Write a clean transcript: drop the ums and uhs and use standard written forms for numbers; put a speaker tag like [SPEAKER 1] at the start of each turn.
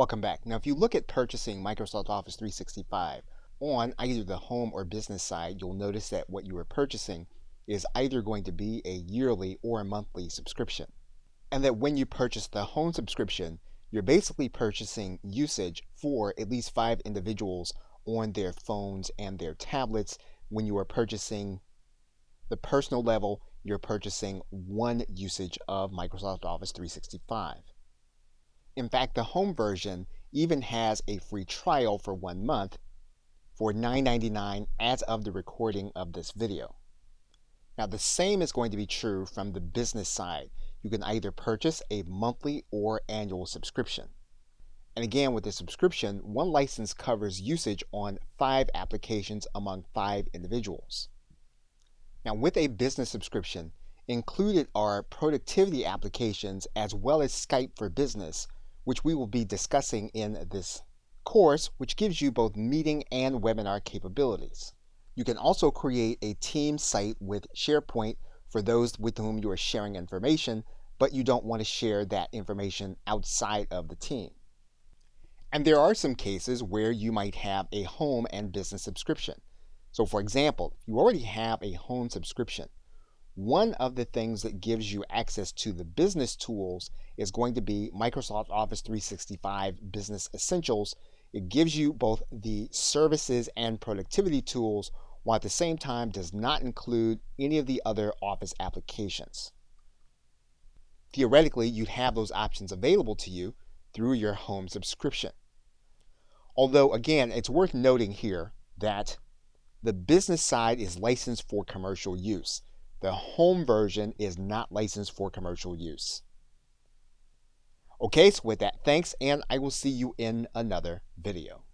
[SPEAKER 1] Welcome back. Now, if you look at purchasing Microsoft Office 365 on either the home or business side, you'll notice that what you are purchasing is either going to be a yearly or a monthly subscription. And that when you purchase the home subscription, you're basically purchasing usage for at least 5 individuals on their phones and their tablets. When you are purchasing the personal level, you're purchasing one usage of Microsoft Office 365. In fact, the home version even has a free trial for 1 month for $9.99 as of the recording of this video. Now, the same is going to be true from the business side. You can either purchase a monthly or annual subscription. And again, with the subscription, one license covers usage on 5 applications among 5 individuals. Now, with a business subscription, included are productivity applications as well as Skype for Business, which we will be discussing in this course, which gives you both meeting and webinar capabilities. You can also create a team site with SharePoint for those with whom you are sharing information, but you don't want to share that information outside of the team. And there are some cases where you might have a home and business subscription. So for example, if you already have a home subscription, one of the things that gives you access to the business tools is going to be Microsoft Office 365 Business Essentials. It gives you both the services and productivity tools, while at the same time does not include any of the other Office applications. Theoretically, you'd have those options available to you through your home subscription. Although, again, it's worth noting here that the business side is licensed for commercial use. The home version is not licensed for commercial use. Okay, so with that, thanks, and I will see you in another video.